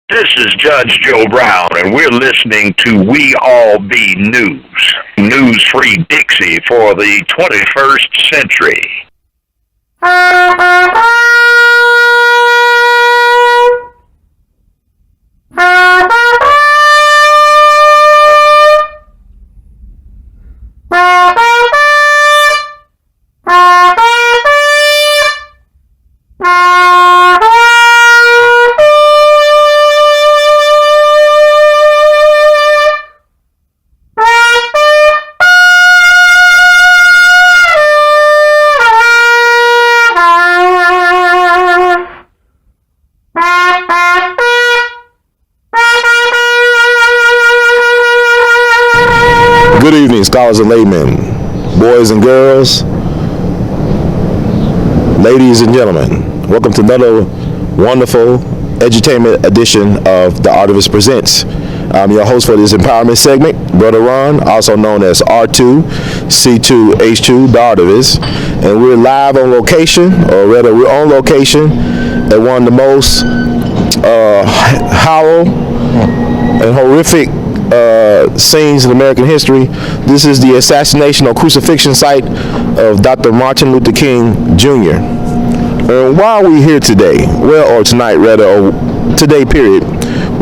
This is Judge Joe Brown, and we're listening to We All Be News, news-free Dixie for the 21st century. Good evening, scholars and laymen, boys and girls, ladies and gentlemen. Welcome to another wonderful edutainment edition of The Artivist Presents. I'm your host for this empowerment segment, Brother Ron, also known as R2C2H2, The Artivist. And we're live on location, or rather we're on location at one of the most hollow and horrific scenes in American history. This is the assassination or crucifixion site of Dr. Martin Luther King Jr. And why are we here today? Well, or tonight rather, or today period,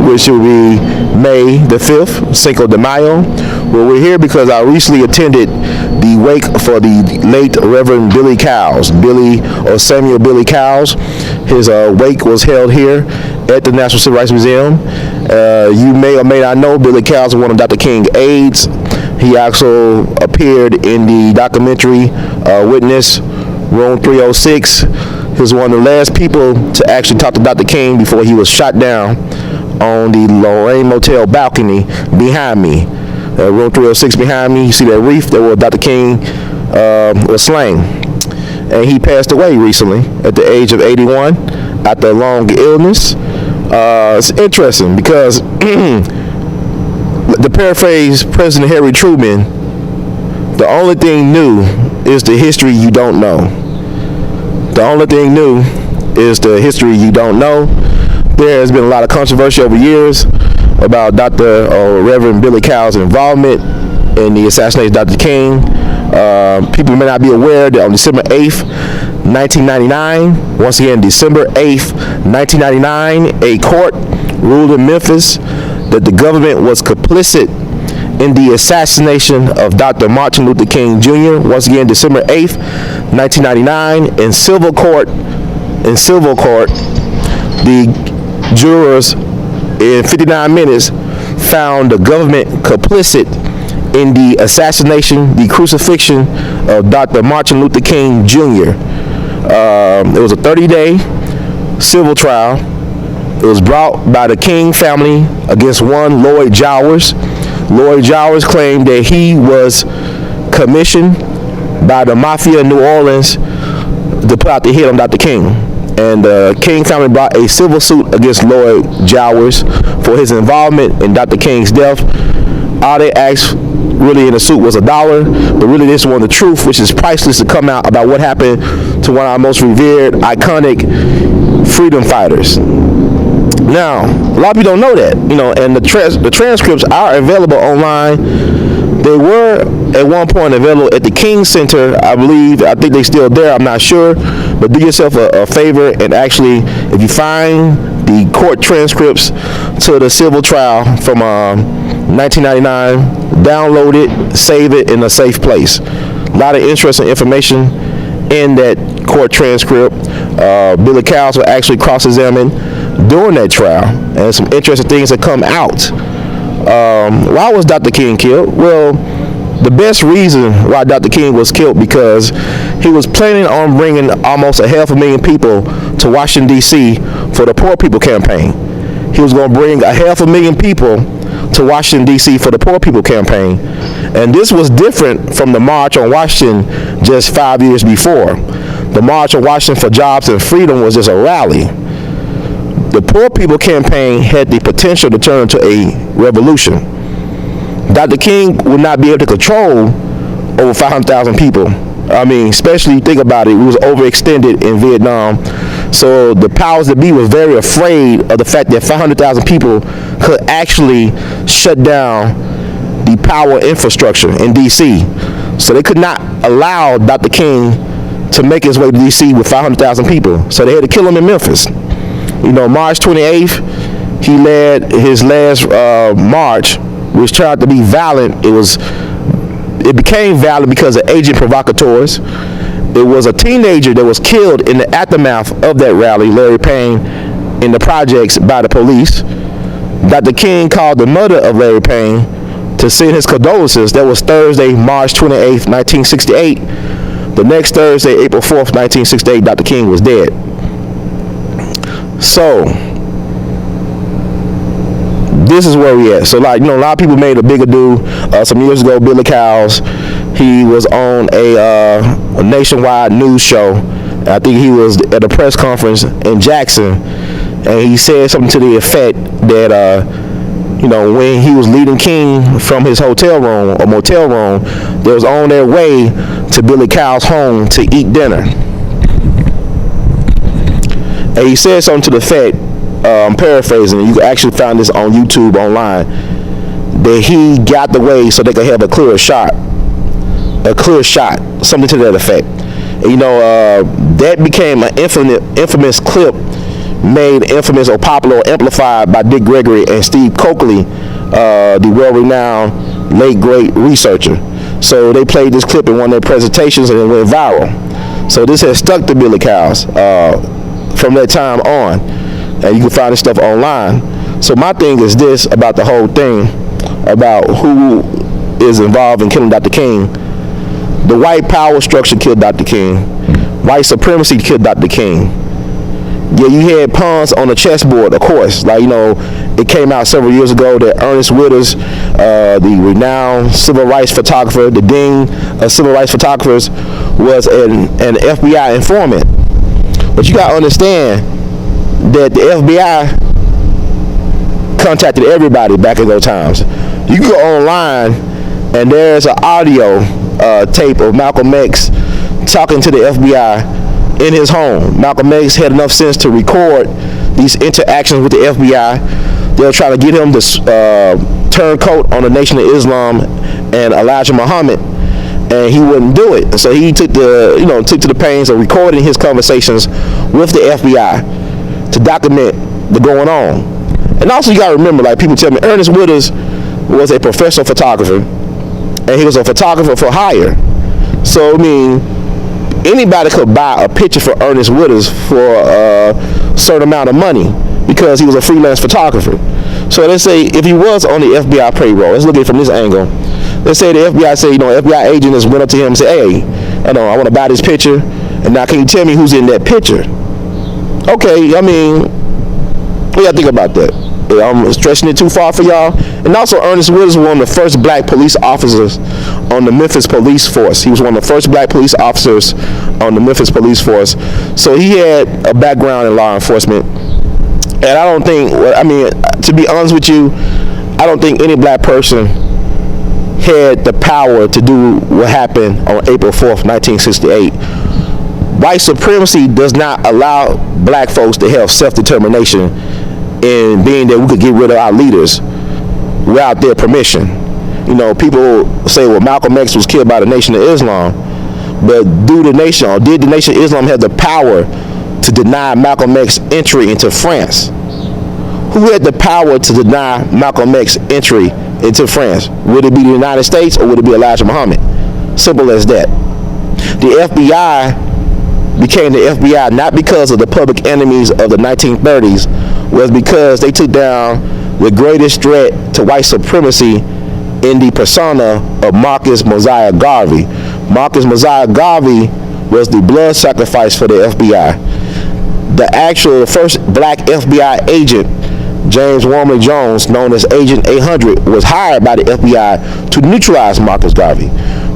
which will be May the 5th, Cinco de Mayo. Well, we're here because I recently attended the wake for the late Reverend Billy Cowles, Samuel Billy Cowles. His wake was held here at the National Civil Rights Museum. You may or may not know Billy Cowles was one of Dr. King's aides. He also appeared in the documentary Witness Room 306. He was one of the last people to actually talk to Dr. King before he was shot down on the Lorraine Motel balcony behind me. Room 306 behind me, you see that reef there where Dr. King was slain. And he passed away recently at the age of 81 after a long illness. It's interesting because to paraphrase President Harry Truman, the only thing new is the history you don't know. The only thing new is the history you don't know. There has been a lot of controversy over years about Dr. or Reverend Billy Cowles' involvement in the assassination of Dr. King. People may not be aware that on December 8th, 1999, once again, December 8th, 1999, a court ruled in Memphis that the government was complicit in the assassination of Dr. Martin Luther King Jr. Once again, December 8th, 1999, in civil court, the jurors in 59 minutes found the government complicit in the assassination, the crucifixion of Dr. Martin Luther King Jr. It was a 30-day civil trial. It was brought by the King family against one Lloyd Jowers. Lloyd Jowers claimed that he was commissioned by the Mafia in New Orleans to put out the hit on Dr. King. And the King family brought a civil suit against Lloyd Jowers for his involvement in Dr. King's death. All they asked really in the suit was $1, but really they just wanted the truth, which is priceless, to come out about what happened to one of our most revered, iconic freedom fighters. Now, a lot of people don't know that, and the transcripts are available online. They were at one point available at the King Center, I think they're still there, I'm not sure, but do yourself a favor and actually, if you find the court transcripts to the civil trial from 1999, download it, save it in a safe place. A lot of interesting information in that court transcript. Billy Cowles was actually cross-examined during that trial, and some interesting things that come out. Why was Dr. King killed? Well, the best reason why Dr. King was killed because he was planning on bringing almost 500,000 people to Washington, D.C. for the Poor People campaign. He was going to bring 500,000 people to Washington, D.C. for the Poor People campaign. And this was different from the March on Washington just 5 years before. The March on Washington for Jobs and Freedom was just a rally. The Poor People campaign had the potential to turn into a revolution. Dr. King would not be able to control over 500,000 people. I mean, especially think about it, we was overextended in Vietnam. So the powers that be was very afraid of the fact that 500,000 people could actually shut down the power infrastructure in D.C. So they could not allow Dr. King to make his way to D.C. with 500,000 people. So they had to kill him in Memphis. March 28th, he led his last march, which turned out to be violent. It became violent because of agent provocateurs. There was a teenager that was killed in the aftermath of that rally, Larry Payne, in the projects by the police. Dr. King called the mother of Larry Payne to send his condolences. That was Thursday, March 28th, 1968. The next Thursday, April 4th, 1968, Dr. King was dead. So, this is where we at. So, a lot of people made a big ado. Some years ago, Billy Cowles, he was on a nationwide news show. I think he was at a press conference in Jackson, and he said something to the effect that, when he was leading King from his hotel room or motel room, they was on their way to Billy Cowles' home to eat dinner. And he said something to the effect, I'm paraphrasing, you can actually find this on YouTube online, that he got the way so they could have a clear shot, something to that effect. And, that became an infamous clip, made infamous or popular or amplified by Dick Gregory and Steve Coakley, the well-renowned late great researcher. So they played this clip in one of their presentations and it went viral. So this has stuck to Billy Cowles from that time on, and you can find this stuff online. So my thing is this about the whole thing, about who is involved in killing Dr. King. The white power structure killed Dr. King. White supremacy killed Dr. King. Yeah, you had pawns on the chessboard, of course. It came out several years ago that Ernest Withers, the renowned civil rights photographer, the dean of civil rights photographers, was an FBI informant. But you gotta understand that the FBI contacted everybody back in those times. You can go online and there's an audio tape of Malcolm X talking to the FBI in his home. Malcolm X had enough sense to record these interactions with the FBI. They'll try to get him to turn coat on the Nation of Islam and Elijah Muhammad, and he wouldn't do it. So he took to the pains of recording his conversations with the FBI to document the going on. And also you gotta remember, people tell me, Ernest Withers was a professional photographer, and he was a photographer for hire. So anybody could buy a picture for Ernest Withers for a certain amount of money because he was a freelance photographer. So let's say if he was on the FBI payroll, let's look at it from this angle. Let's say the FBI say, FBI agent just went up to him and said, hey, I want to buy this picture, and now can you tell me who's in that picture? Okay, what do y'all think about that? I'm stretching it too far for y'all. And also, Ernest Withers was one of the first black police officers on the Memphis police force. He was one of the first black police officers on the Memphis police force. So he had a background in law enforcement. And I don't think, to be honest with you, I don't think any black person had the power to do what happened on April 4th, 1968. White supremacy does not allow black folks to have self-determination in being that we could get rid of our leaders without their permission. People say, well, Malcolm X was killed by the Nation of Islam, but did the Nation of Islam have the power to deny Malcolm X entry into France? Who had the power to deny Malcolm X entry into France? Would it be the United States or would it be Elijah Muhammad? Simple as that. The FBI became the FBI not because of the public enemies of the 1930s, was because they took down the greatest threat to white supremacy in the persona of Marcus Mosiah Garvey. Marcus Mosiah Garvey was the blood sacrifice for the FBI. The first black FBI agent, James Wormley Jones, known as Agent 800, was hired by the FBI to neutralize Marcus Garvey.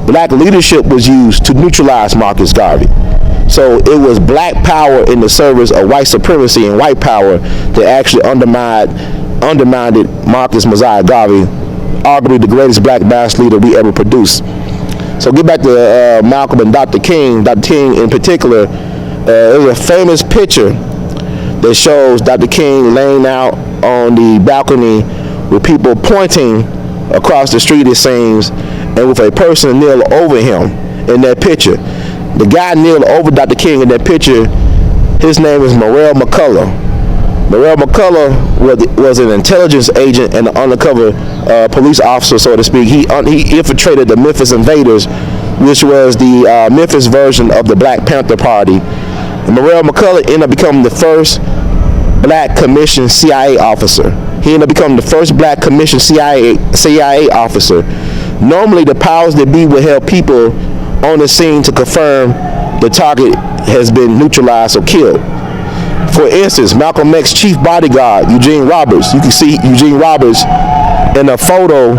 Black leadership was used to neutralize Marcus Garvey. So it was black power in the service of white supremacy and white power that actually undermined Marcus Mosiah Garvey, arguably the greatest black mass leader we ever produced. So get back to Malcolm and Dr. King. Dr. King in particular, there's a famous picture that shows Dr. King laying out on the balcony with people pointing across the street, it seems, and with a person kneel over him in that picture. The guy kneeled over Dr. King in that picture. His name is Morrell McCullough. Morrell McCullough was an intelligence agent and an undercover police officer, so to speak. He infiltrated the Memphis Invaders, which was the Memphis version of the Black Panther Party. And Morrell McCullough ended up becoming the first black commissioned CIA officer. He ended up becoming the first black commissioned CIA officer. Normally, the powers that be would help people on the scene to confirm the target has been neutralized or killed. For instance, Malcolm X's chief bodyguard, Eugene Roberts. You can see Eugene Roberts in a photo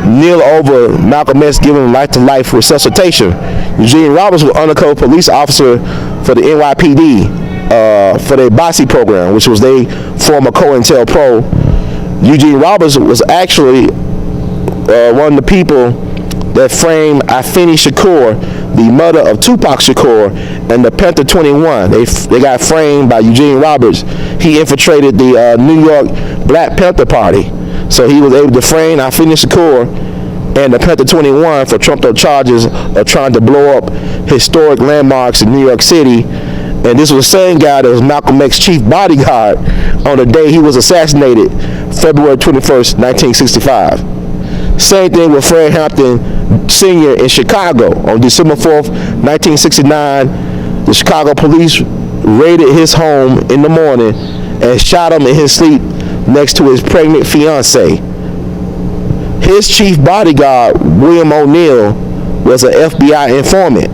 kneel over Malcolm X, giving him life-to-life resuscitation. Eugene Roberts was undercover police officer for the NYPD for their BOSSI program, which was their former COINTELPRO. Eugene Roberts was actually one of the people that framed Afeni Shakur, the mother of Tupac Shakur, and the Panther 21. They got framed by Eugene Roberts. He infiltrated the New York Black Panther Party. So he was able to frame Afeni Shakur and the Panther 21 for trumped-up charges of trying to blow up historic landmarks in New York City. And this was the same guy that was Malcolm X's chief bodyguard on the day he was assassinated, February 21st, 1965. Same thing with Fred Hampton Sr. in Chicago. On December 4th, 1969, the Chicago police raided his home in the morning and shot him in his sleep next to his pregnant fiancee. His chief bodyguard, William O'Neill, was an FBI informant.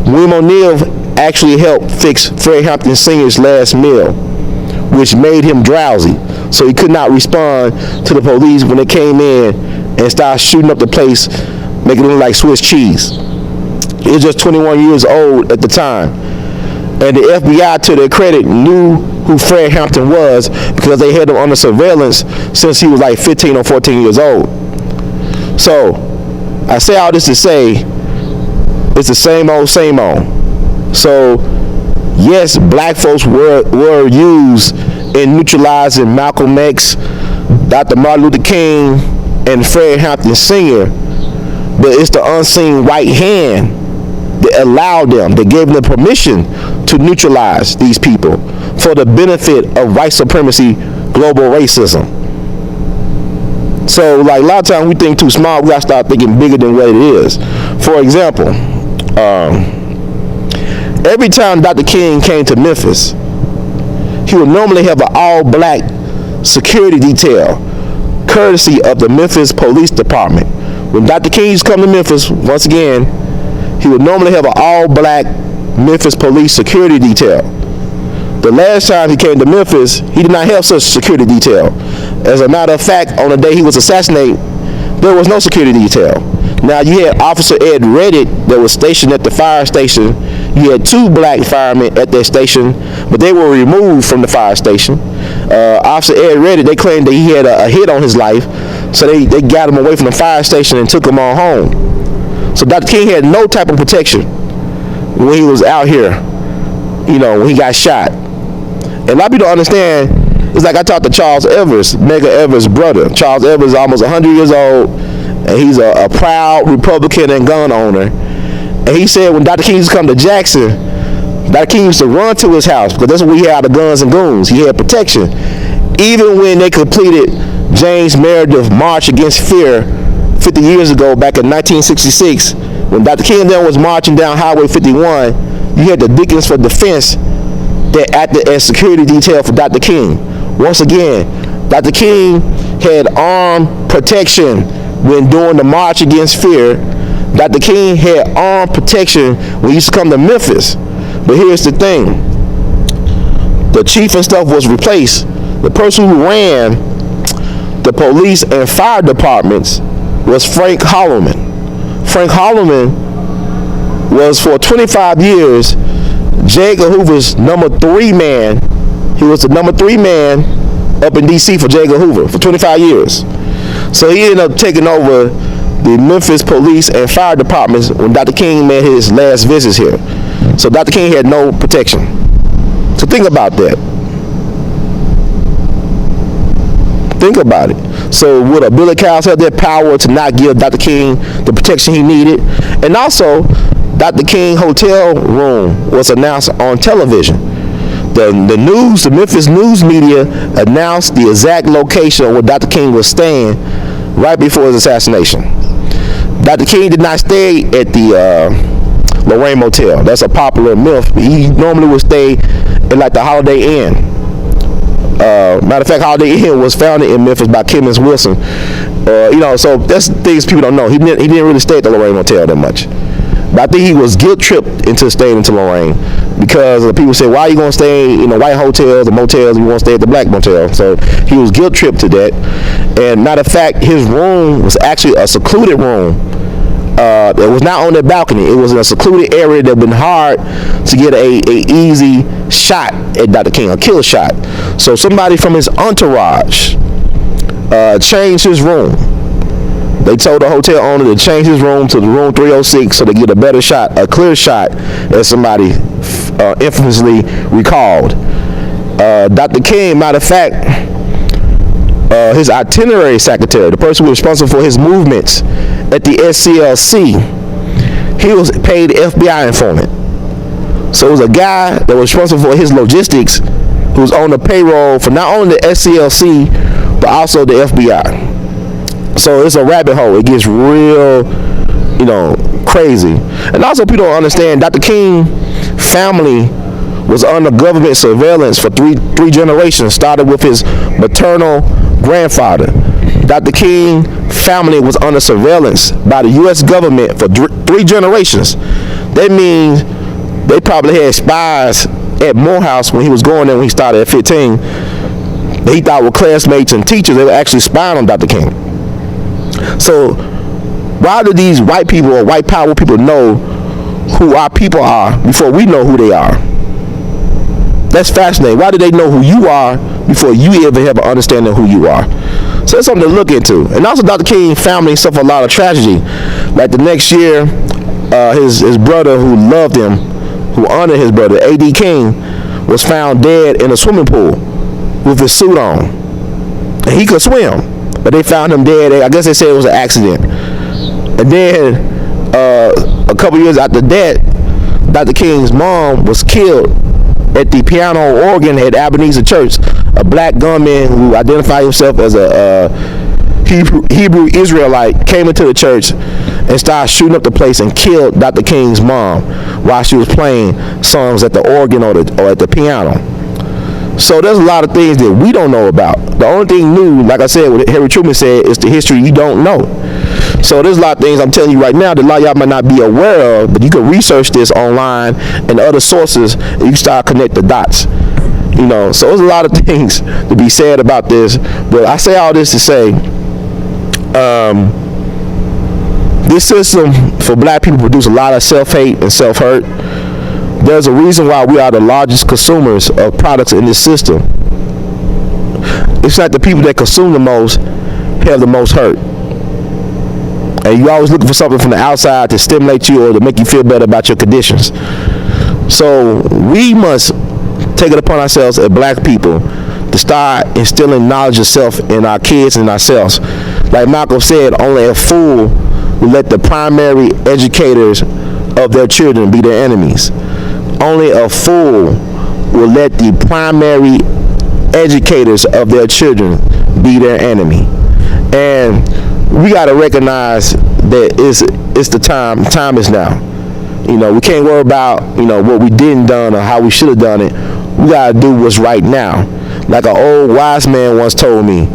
William O'Neill actually helped fix Fred Hampton Sr.'s last meal, which made him drowsy, so he could not respond to the police when they came in and started shooting up the place, making it look like Swiss cheese. He was just 21 years old at the time. And the FBI, to their credit, knew who Fred Hampton was because they had him under surveillance since he was like 15 or 14 years old. So, I say all this to say, it's the same old, same old. So, yes, black folks were used in neutralizing Malcolm X, Dr. Martin Luther King, and Fred Hampton Sr., but it's the unseen white hand that allowed them, that gave them the permission to neutralize these people for the benefit of white supremacy, global racism. So, like, a lot of times we think too small, we gotta start thinking bigger than what it is. For example, every time Dr. King came to Memphis, he would normally have an all-black security detail, courtesy of the Memphis Police Department. When Dr. King used to come to Memphis, once again, he would normally have an all-black Memphis Police security detail. The last time he came to Memphis, he did not have such a security detail. As a matter of fact, on the day he was assassinated, there was no security detail. Now, you had Officer Ed Reddick that was stationed at the fire station. You had two black firemen at that station, but they were removed from the fire station. Officer Ed Reddick, they claimed that he had a hit on his life, so they got him away from the fire station and took him on home. So Dr. King had no type of protection when he was out here, you know, when he got shot. And a lot of people don't understand. It's like I talked to Charles Evers, Medgar Evers' brother. Charles Evers is almost 100 years old, and he's a proud Republican and gun owner. And he said when Dr. King used to come to Jackson, Dr. King used to run to his house because that's where he had the guns and goons. He had protection. Even when they completed James Meredith March Against Fear 50 years ago, back in 1966, when Dr. King then was marching down Highway 51, you had the Deacons for Defense that acted as security detail for Dr. King. Once again, Dr. King had armed protection when doing the March Against Fear. Dr. King had armed protection when he used to come to Memphis. But here's the thing. The chief and stuff was replaced. The person who ran the police and fire departments was Frank Holloman. Frank Holloman was for 25 years J. Edgar Hoover's number 3 man. He was the number 3 man up in D.C. for J. Edgar Hoover for 25 years. So he ended up taking over the Memphis police and fire departments when Dr. King made his last visits here. So Dr. King had no protection. So think about that. Think about it. So would a Billy Cows have that power to not give Dr. King the protection he needed? And also, Dr. King hotel room was announced on television. The Memphis news media announced the exact location where Dr. King was staying right before his assassination. Dr. King did not stay at the Lorraine Motel. That's a popular myth. He normally would stay at like the Holiday Inn. Matter of fact, Holiday Inn was founded in Memphis by Kemmons Wilson. So that's things people don't know. He didn't really stay at the Lorraine Motel that much. But I think he was guilt tripped into staying into Lorraine because people said, why are you going to stay in the white hotels or motels and you want to stay at the black motel? So he was guilt tripped to that. And matter of fact, his room was actually a secluded room. It was not on the balcony. It was in a secluded area that had been hard to get a easy shot at Dr. King, a kill shot. So somebody from his entourage changed his room. They told the hotel owner to change his room to the room 306 so they get a better shot, a clear shot, as somebody infamously recalled. Dr. King, matter of fact, his itinerary secretary, the person who was responsible for his movements at the SCLC, he was paid FBI informant. So it was a guy that was responsible for his logistics who was on the payroll for not only the SCLC but also the FBI. So it's a rabbit hole. It gets real, crazy. And also people don't understand, Dr. King family was under government surveillance for three generations, started with his maternal grandfather. Dr. King family was under surveillance by the U.S. government for three generations. That means they probably had spies at Morehouse when he was going there when he started at 15. They thought were classmates and teachers. They were actually spying on Dr. King. So why do these white people or white power people know who our people are before we know who they are? That's fascinating. Why do they know who you are before you even have an understanding of who you are? So that's something to look into. And also Dr. King family suffered a lot of tragedy. Like the next year, his brother who loved him, who honored his brother, A.D. King, was found dead in a swimming pool with his suit on. And he could swim, but they found him dead. I guess they said it was an accident. And then a couple years after that, Dr. King's mom was killed at the piano organ at Ebenezer Church. A black gunman who identified himself as a Hebrew Israelite came into the church and started shooting up the place and killed Dr. King's mom while she was playing songs at the organ or at the piano. So there's a lot of things that we don't know about. The only thing new, like I said, what Harry Truman said, is the history you don't know. So there's a lot of things I'm telling you right now that a lot of y'all might not be aware of, but you can research this online and other sources and you can start connect the dots. So there's a lot of things to be said about this, but I say all this to say, this system for black people produce a lot of self-hate and self-hurt. There's a reason why we are the largest consumers of products in this system. It's like the people that consume the most have the most hurt. And you always looking for something from the outside to stimulate you or to make you feel better about your conditions. So we must take it upon ourselves as black people to start instilling knowledge of self in our kids and ourselves. Like Malcolm said, only a fool will let the primary educators of their children be their enemies. Only a fool will let the primary educators of their children be their enemy. And we got to recognize that it's the time. Time is now. We can't worry about what we didn't done or how we should have done it. We got to do what's right now. Like an old wise man once told me,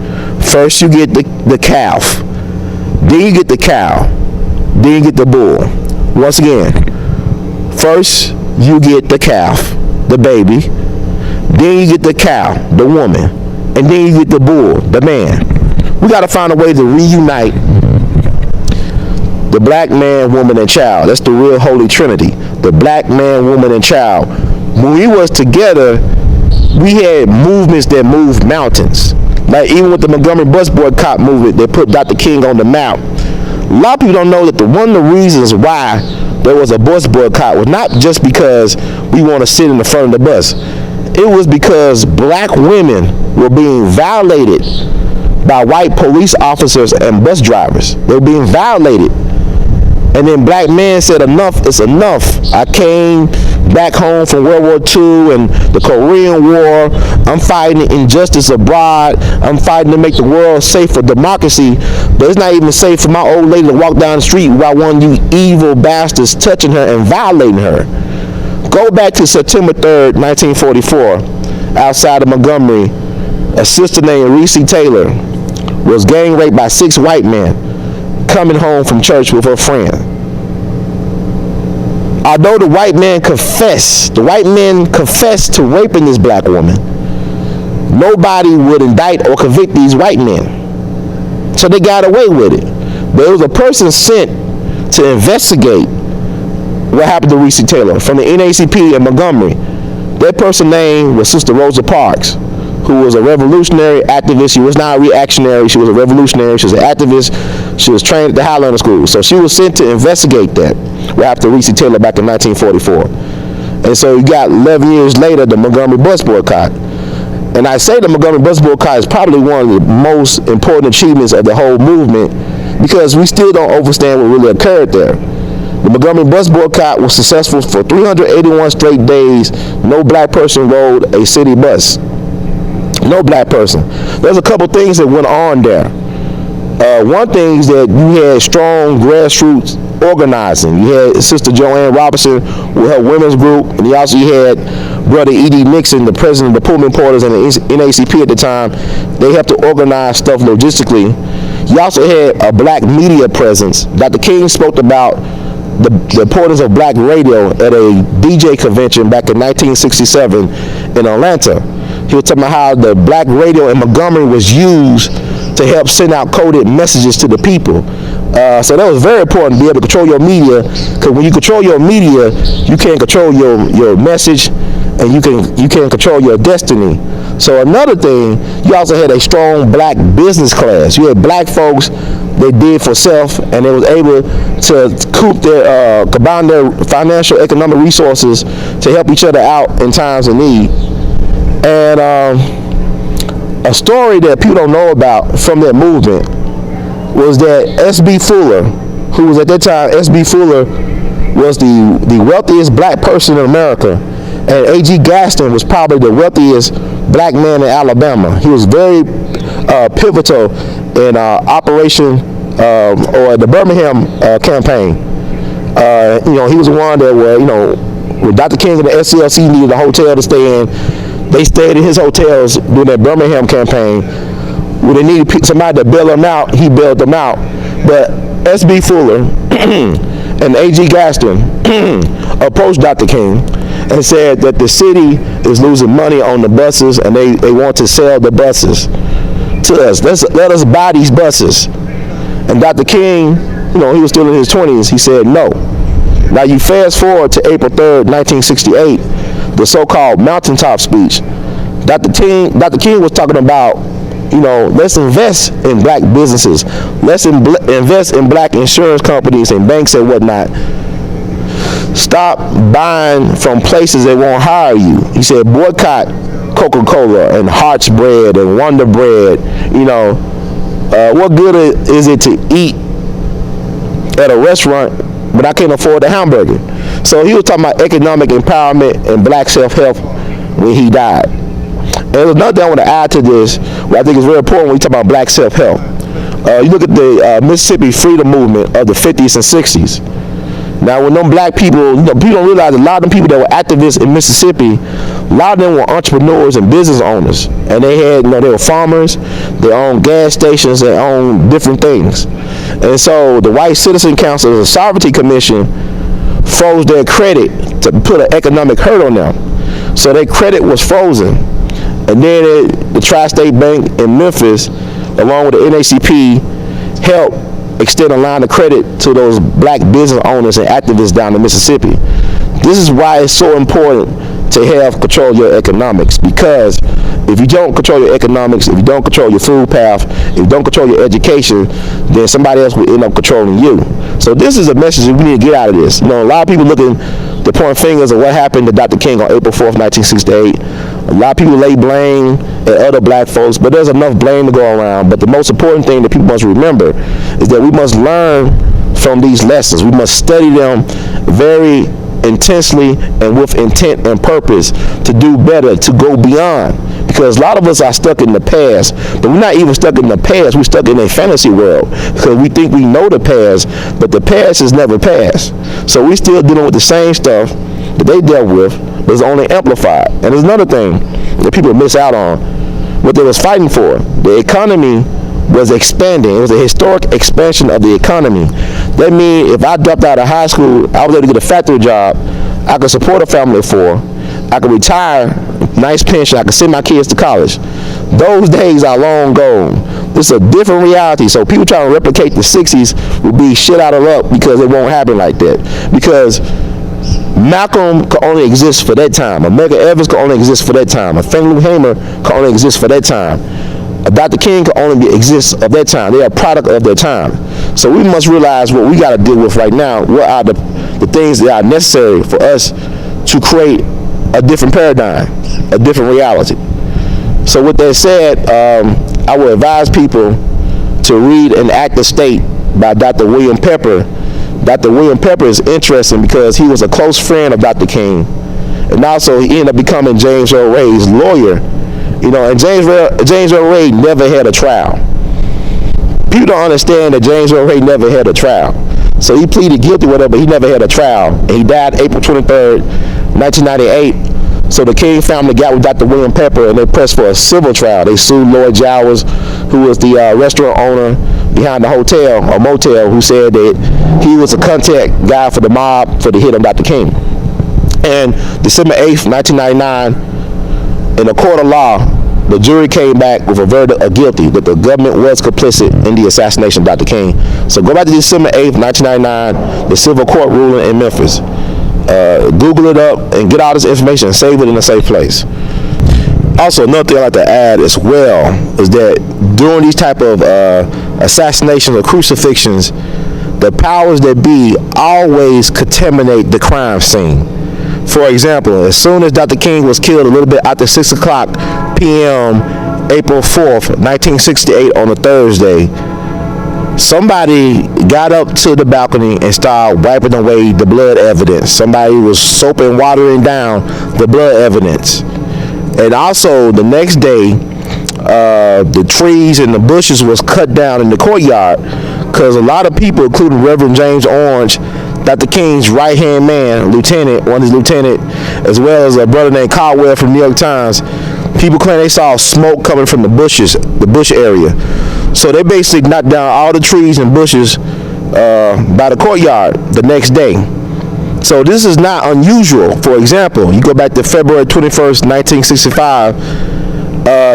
first you get the calf, then you get the cow, then you get the bull. Once again, first you get the calf, the baby, then you get the cow, the woman, and then you get the bull, the man. We got to find a way to reunite the black man, woman, and child. That's the real holy trinity. The black man, woman, and child. When we was together, we had movements that moved mountains. Like even with the Montgomery bus boycott movement, they put Dr. King on the map. A lot of people don't know that one of the reasons why there was a bus boycott was not just because we want to sit in the front of the bus. It was because black women were being violated by white police officers and bus drivers. They were being violated. And then black men said, enough is enough. I came back home from World War II and the Korean War. I'm fighting injustice abroad. I'm fighting to make the world safe for democracy. But it's not even safe for my old lady to walk down the street without one of you evil bastards touching her and violating her. Go back to September 3rd, 1944, outside of Montgomery. A sister named Reese Taylor was gang raped by 6 white men coming home from church with her friend. Although the white men confessed to raping this black woman, nobody would indict or convict these white men. So they got away with it. There was a person sent to investigate what happened to Reese Taylor from the NAACP in Montgomery. That person's name was Sister Rosa Parks, who was a revolutionary activist. She was not a reactionary. She was a revolutionary. She was an activist. She was trained at the Highlander School. So she was sent to investigate that after Reese Taylor back in 1944. And so you got 11 years later, the Montgomery bus boycott. And I say the Montgomery bus boycott is probably one of the most important achievements of the whole movement, because we still don't understand what really occurred there. The Montgomery bus boycott was successful for 381 straight days. No black person rode a city bus. No black person. There's a couple things that went on there. One thing is that you had strong grassroots organizing. You had Sister Joanne Robinson with her women's group, and you also had Brother E.D. Nixon, the president of the Pullman Porters and the NAACP at the time. They helped to organize stuff logistically. You also had a black media presence. Dr. King spoke about the importance of black radio at a DJ convention back in 1967 in Atlanta. He was talking about how the black radio in Montgomery was used to help send out coded messages to the people. So that was very important to be able to control your media, because when you control your media, you can control your message, and you can control your destiny. So another thing, you also had a strong black business class. You had black folks that did for self, and they was able to combine their financial, economic resources to help each other out in times of need. And a story that people don't know about from that movement was that S.B. Fuller, who was at that time, S.B. Fuller was the wealthiest black person in America, and A.G. Gaston was probably the wealthiest black man in Alabama. He was very pivotal in Operation or the Birmingham campaign. He was the one that when Dr. King and the SCLC needed a hotel to stay in, they stayed in his hotels during that Birmingham campaign. When they needed somebody to bail them out, he bailed them out. But S.B. Fuller and A.G. Gaston approached Dr. King and said that the city is losing money on the buses, and they want to sell the buses to us. Let us buy these buses. And Dr. King, he was still in his 20s, he said no. Now you fast forward to April 3rd, 1968, the so-called mountaintop speech. Dr. King was talking about, let's invest in black businesses. Let's invest in black insurance companies and banks and whatnot. Stop buying from places that won't hire you. He said boycott Coca-Cola and Hart's Bread and Wonder Bread. What good is it to eat at a restaurant, but I can't afford a hamburger? So he was talking about economic empowerment and black self-help when he died. And there's another thing I want to add to this, what I think is very important when we talk about black self-help. You look at the Mississippi freedom movement of the 50s and 60s. Now, when them black people, people don't realize a lot of them people that were activists in Mississippi, a lot of them were entrepreneurs and business owners. And they had, they were farmers, they owned gas stations, they owned different things. And so the White Citizen Council, the Sovereignty Commission, froze their credit to put an economic hurt on them. So their credit was frozen. And then the Tri-State Bank in Memphis, along with the NAACP, helped extend a line of credit to those black business owners and activists down in Mississippi. This is why it's so important to have control of your economics, because if you don't control your economics, if you don't control your food path, if you don't control your education, then somebody else will end up controlling you. So this is a message that we need to get out of this. A lot of people looking to point fingers of what happened to Dr. King on April 4th, 1968. A lot of people lay blame at other black folks, but there's enough blame to go around. But the most important thing that people must remember is that we must learn from these lessons. We must study them very intensely and with intent and purpose to do better, to go beyond. Because a lot of us are stuck in the past, but we're not even stuck in the past, we're stuck in a fantasy world because we think we know the past, but the past is never past. So we're still dealing with the same stuff that they dealt with, but it's only amplified. And there's another thing that people miss out on, what they was fighting for. The economy was expanding. It was a historic expansion of the economy. That means if I dropped out of high school, I was able to get a factory job, I could support a family of 4, I could retire, nice pension, I could send my kids to college. Those days are long gone. This is a different reality. So people trying to replicate the 60s will be shit out of luck because it won't happen like that. Because Malcolm could only exist for that time. A Medgar Evers could only exist for that time. A Fannie Hamer could only exist for that time. A Dr. King could only exist of that time. They are a product of their time. So we must realize what we got to deal with right now. What are the things that are necessary for us to create a different paradigm, a different reality. So with that said, I would advise people to read An Act of State by Dr. William Pepper. Dr. William Pepper is interesting because he was a close friend of Dr. King, and also he ended up becoming James Earl Ray's lawyer. You know, and James Earl Ray never had a trial. People don't understand that James Earl Ray never had a trial. So he pleaded guilty, whatever, but he never had a trial. And he died April 23rd, 1998. So the King family got with Dr. William Pepper and they pressed for a civil trial. They sued Lloyd Jowers, who was the restaurant owner behind the hotel or motel, who said that he was a contact guy for the mob for the hit on Dr. King. And December 8th, 1999, in a court of law, the jury came back with a verdict of guilty, that the government was complicit in the assassination of Dr. King. So go back to December 8th, 1999, the civil court ruling in Memphis. Google it up and get all this information and save it in a safe place. Also, another thing I'd like to add as well is that during these type of assassinations or crucifixions, the powers that be always contaminate the crime scene. For example, as soon as Dr. King was killed a little bit after 6 o'clock p.m. April 4th, 1968 on a Thursday, somebody got up to the balcony and started wiping away the blood evidence. Somebody was soap and watering down the blood evidence. And also the next day, the trees and the bushes was cut down in the courtyard because a lot of people, including Reverend James Orange, Dr. King's right-hand man, one of his lieutenant, as well as a brother named Caldwell from New York Times, people claim they saw smoke coming from the bushes, the bush area. So they basically knocked down all the trees and bushes by the courtyard the next day. So this is not unusual. For example, you go back to February 21st, 1965,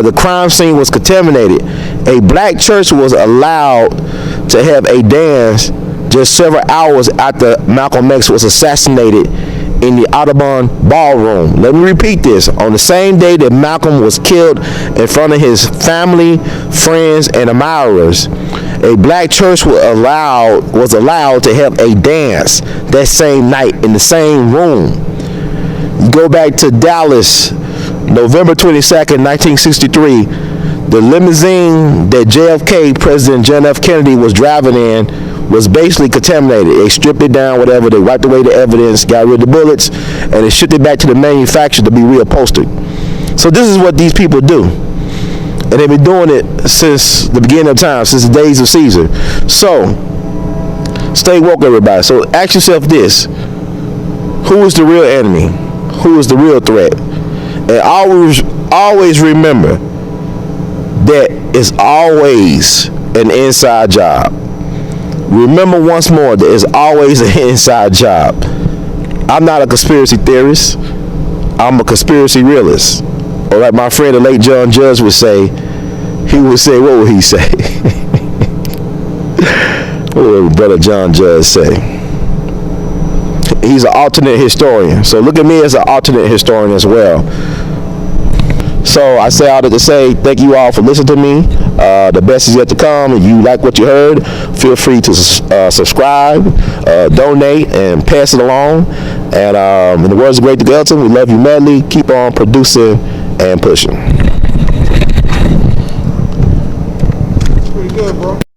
the crime scene was contaminated. A black church was allowed to have a dance just several hours after Malcolm X was assassinated in the Audubon Ballroom. Let me repeat this. On the same day that Malcolm was killed in front of his family, friends, and admirers, a black church was allowed to have a dance that same night in the same room. You go back to Dallas, November 22nd, 1963, the limousine that JFK, President John F. Kennedy, was driving in was basically contaminated. They stripped it down, whatever, they wiped away the evidence, got rid of the bullets, and they shipped it back to the manufacturer to be reupholstered. So this is what these people do. And they've been doing it since the beginning of time, since the days of Caesar. So, stay woke, everybody. So ask yourself this: who is the real enemy? Who is the real threat? And always remember that it's always an inside job. Remember once more that it's always an inside job. I'm not a conspiracy theorist. I'm a conspiracy realist. Or like my friend, the late John Judas would say, what would he say? What would brother John Judas say? He's an alternate historian. So look at me as an alternate historian as well. So I say all that to say thank you all for listening to me. The best is yet to come. If you like what you heard, feel free to subscribe, donate, and pass it along. And in the words of Great Elton, we love you madly. Keep on producing and pushing. Pretty good, bro.